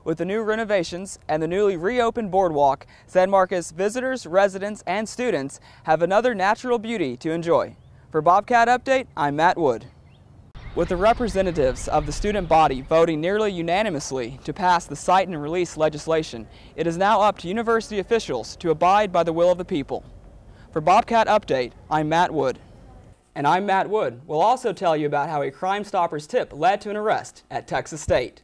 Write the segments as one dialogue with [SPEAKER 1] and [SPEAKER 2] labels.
[SPEAKER 1] With the new renovations and the newly reopened boardwalk, San Marcos visitors, residents, and students have another natural beauty to enjoy. For Bobcat Update, I'm Matt Wood. With the representatives of the student body voting nearly unanimously to pass the cite and release legislation, it is now up to university officials to abide by the will of the people. For Bobcat Update, I'm Matt Wood. And I'm Matt Wood. We'll also tell you about how a Crime Stoppers tip led to an arrest at Texas State.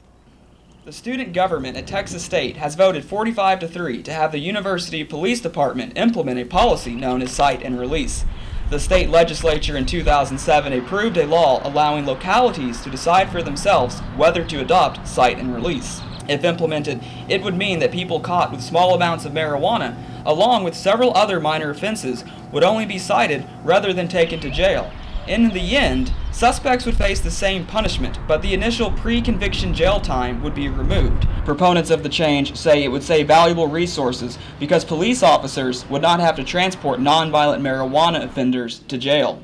[SPEAKER 1] The student government at Texas State has voted 45-3 to have the University Police Department implement a policy known as cite and release. The state legislature in 2007 approved a law allowing localities to decide for themselves whether to adopt cite and release. If implemented, it would mean that people caught with small amounts of marijuana, along with several other minor offenses, would only be cited rather than taken to jail. In the end, suspects would face the same punishment, but the initial pre-conviction jail time would be removed. Proponents of the change say it would save valuable resources because police officers would not have to transport nonviolent marijuana offenders to jail.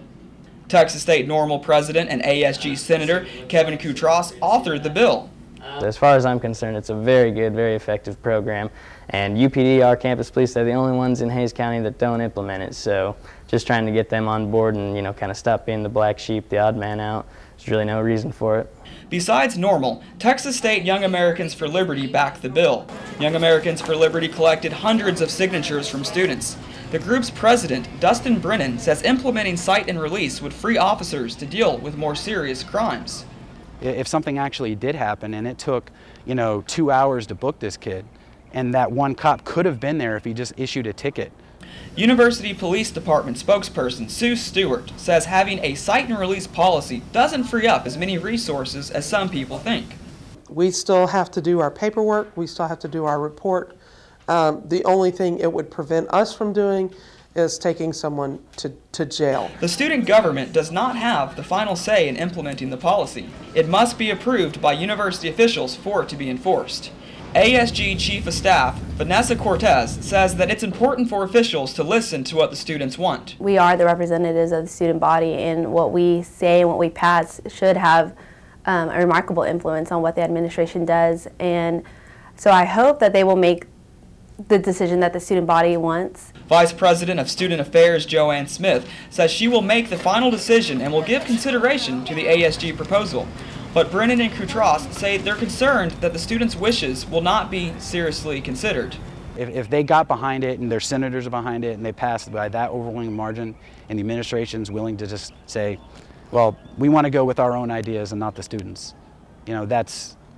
[SPEAKER 1] Texas State Normal President and ASG Senator Kevin Koutros authored the bill.
[SPEAKER 2] As far as I'm concerned, it's a very good, very effective program, and UPD, our campus police, they're the only ones in Hays County that don't implement it, so just trying to get them on board and, kind of stop being the black sheep, the odd man out. There's really no reason for it.
[SPEAKER 1] Besides Normal, Texas State Young Americans for Liberty backed the bill. Young Americans for Liberty collected hundreds of signatures from students. The group's president, Dustin Brennan, says implementing cite and release would free officers to deal with more serious crimes.
[SPEAKER 3] If something actually did happen and it took, 2 hours to book this kid, and that one cop could have been there if he just issued a ticket.
[SPEAKER 1] University Police Department spokesperson Sue Stewart says having a cite and release policy doesn't free up as many resources as some people think.
[SPEAKER 4] We still have to do our paperwork, we still have to do our report. The only thing it would prevent us from doing is taking someone to jail.
[SPEAKER 1] The student government does not have the final say in implementing the policy. It must be approved by university officials for it to be enforced. ASG Chief of Staff Vanessa Cortez says that it's important for officials to listen to what the students want.
[SPEAKER 5] We are the representatives of the student body, and what we say and what we pass should have a remarkable influence on what the administration does. And so I hope that they will make the decision that the student body wants.
[SPEAKER 1] Vice President of Student Affairs Joanne Smith says she will make the final decision and will give consideration to the ASG proposal. But Brennan and Koutros say they're concerned that the students' wishes will not be seriously considered.
[SPEAKER 3] If they got behind it and their senators are behind it and they passed by that overwhelming margin and the administration's willing to just say, well, we want to go with our own ideas and not the students, then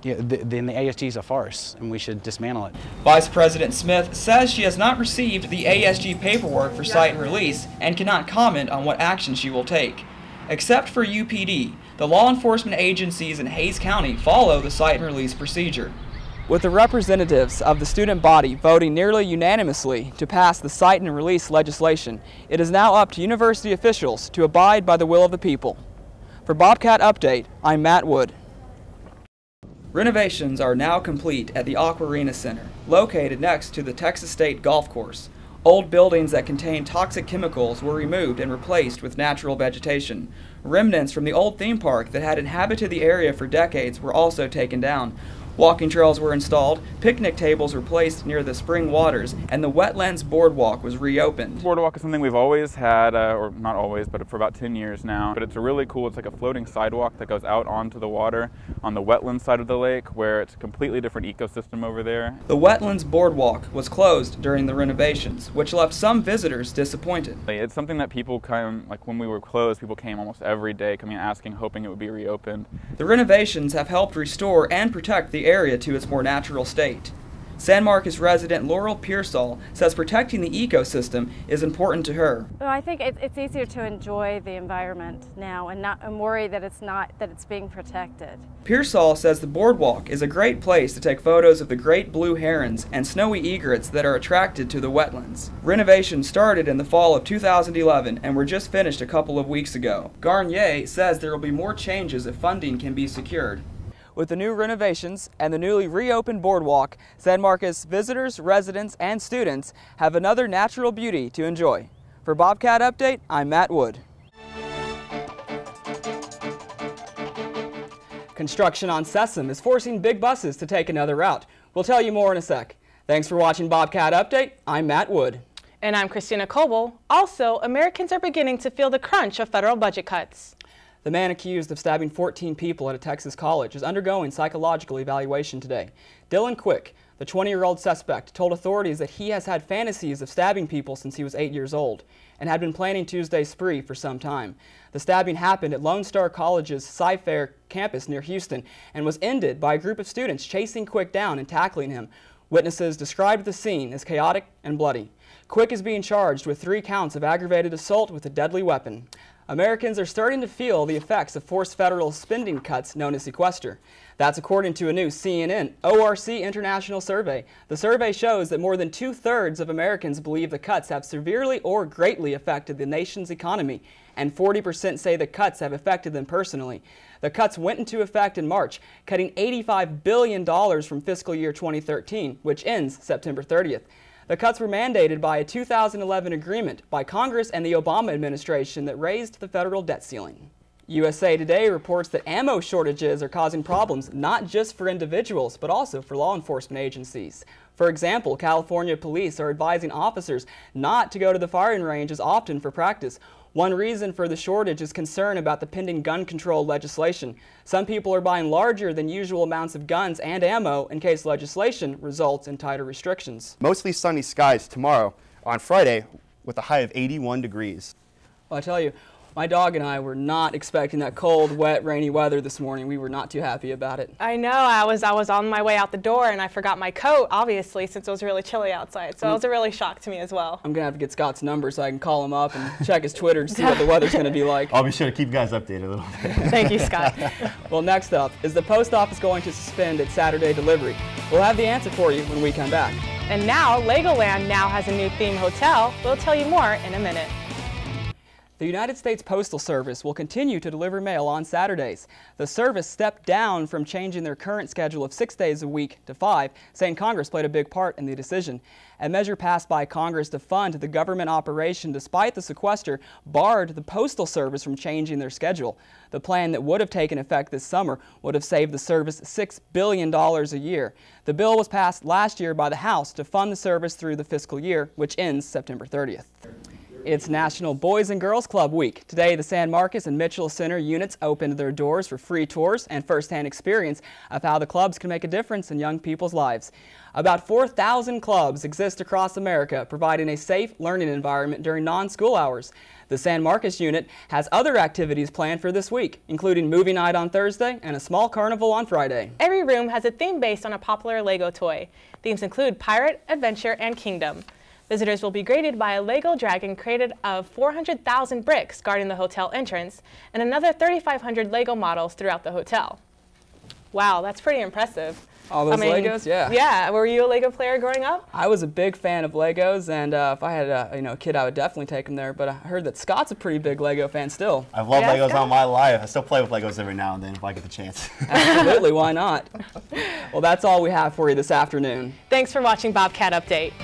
[SPEAKER 3] the ASG is a farce and we should dismantle it.
[SPEAKER 1] Vice President Smith says she has not received the ASG paperwork for cite and release and cannot comment on what action she will take. Except for UPD, the law enforcement agencies in Hays County follow the cite and release procedure. With the representatives of the student body voting nearly unanimously to pass the cite and release legislation, it is now up to university officials to abide by the will of the people. For Bobcat Update, I'm Matt Wood. Renovations are now complete at the Aquarina Center, located next to the Texas State Golf Course. Old buildings that contained toxic chemicals were removed and replaced with natural vegetation. Remnants from the old theme park that had inhabited the area for decades were also taken down. Walking trails were installed, picnic tables were placed near the spring waters, and the wetlands boardwalk was reopened.
[SPEAKER 6] Boardwalk is something we've always had, or not always, but for about 10 years now. But it's really cool. It's like a floating sidewalk that goes out onto the water on the wetland side of the lake, where it's a completely different ecosystem over there.
[SPEAKER 1] The wetlands boardwalk was closed during the renovations, which left some visitors disappointed.
[SPEAKER 6] It's something that people when we were closed, people came almost every day, coming asking, hoping it would be reopened.
[SPEAKER 1] The renovations have helped restore and protect the area to its more natural state. San Marcos resident Laurel Pearsall says protecting the ecosystem is important to her.
[SPEAKER 7] Well, I think it's easier to enjoy the environment now and worry that it's being protected.
[SPEAKER 1] Pearsall says the boardwalk is a great place to take photos of the great blue herons and snowy egrets that are attracted to the wetlands. Renovations started in the fall of 2011 and were just finished a couple of weeks ago. Garnier says there will be more changes if funding can be secured. With the new renovations and the newly reopened boardwalk, San Marcos visitors, residents, and students have another natural beauty to enjoy. For Bobcat Update, I'm Matt Wood. Construction on Sessom is forcing big buses to take another route. We'll tell you more in a sec. Thanks for watching Bobcat Update. I'm Matt Wood.
[SPEAKER 8] And I'm Christina Coble. Also, Americans are beginning to feel the crunch of federal budget cuts.
[SPEAKER 1] The man accused of stabbing 14 people at a Texas college is undergoing psychological evaluation today. Dylan Quick, the 20-year-old suspect, told authorities that he has had fantasies of stabbing people since he was 8 years old and had been planning Tuesday's spree for some time. The stabbing happened at Lone Star College's Cy-Fair campus near Houston and was ended by a group of students chasing Quick down and tackling him. Witnesses described the scene as chaotic and bloody. Quick is being charged with 3 counts of aggravated assault with a deadly weapon. Americans are starting to feel the effects of forced federal spending cuts known as sequester. That's according to a new CNN ORC International survey. The survey shows that more than 2/3 of Americans believe the cuts have severely or greatly affected the nation's economy, and 40% say the cuts have affected them personally. The cuts went into effect in March, cutting $85 billion from fiscal year 2013, which ends September 30th. The cuts were mandated by a 2011 agreement by Congress and the Obama administration that raised the federal debt ceiling. USA Today reports that ammo shortages are causing problems not just for individuals, but also for law enforcement agencies. For example, California police are advising officers not to go to the firing range as often for practice. One reason for the shortage is concern about the pending gun control legislation. Some people are buying larger than usual amounts of guns and ammo in case legislation results in tighter restrictions.
[SPEAKER 9] Mostly sunny skies tomorrow on Friday with a high of 81 degrees.
[SPEAKER 1] Well, I tell you, my dog and I were not expecting that cold, wet, rainy weather this morning. We were not too happy about it.
[SPEAKER 8] I know. I was on my way out the door and I forgot my coat, obviously, since it was really chilly outside. So it was a really shock to me as well.
[SPEAKER 1] I'm going to have to get Scott's number so I can call him up and check his Twitter to see what the weather's going to be like.
[SPEAKER 9] I'll be sure to keep you guys updated a little bit.
[SPEAKER 8] Thank you, Scott.
[SPEAKER 1] Well, next up, is the post office going to suspend its Saturday delivery? We'll have the answer for you when we come back.
[SPEAKER 8] And now, Legoland now has a new theme hotel. We'll tell you more in a minute.
[SPEAKER 1] The United States Postal Service will continue to deliver mail on Saturdays. The service stepped down from changing their current schedule of 6 days a week to 5, saying Congress played a big part in the decision. A measure passed by Congress to fund the government operation despite the sequester barred the Postal Service from changing their schedule. The plan that would have taken effect this summer would have saved the service $6 billion a year. The bill was passed last year by the House to fund the service through the fiscal year, which ends September 30th. It's National Boys and Girls Club Week. Today, the San Marcos and Mitchell Center units opened their doors for free tours and first-hand experience of how the clubs can make a difference in young people's lives. About 4,000 clubs exist across America, providing a safe learning environment during non-school hours. The San Marcos unit has other activities planned for this week, including movie night on Thursday and a small carnival on Friday.
[SPEAKER 8] Every room has a theme based on a popular Lego toy. Themes include Pirate, Adventure, and Kingdom. Visitors will be greeted by a Lego dragon created of 400,000 bricks guarding the hotel entrance and another 3,500 Lego models throughout the hotel. Wow, that's pretty impressive.
[SPEAKER 1] All those Legos, yeah.
[SPEAKER 8] Yeah, were you a Lego player growing up?
[SPEAKER 1] I was a big fan of Legos, and if I had a kid, I would definitely take him there. But I heard that Scott's a pretty big Lego fan still.
[SPEAKER 9] I've loved Legos all my life. I still play with Legos every now and then if I get the chance.
[SPEAKER 1] Absolutely, why not? Well, that's all we have for you this afternoon.
[SPEAKER 8] Thanks for watching Bobcat Update.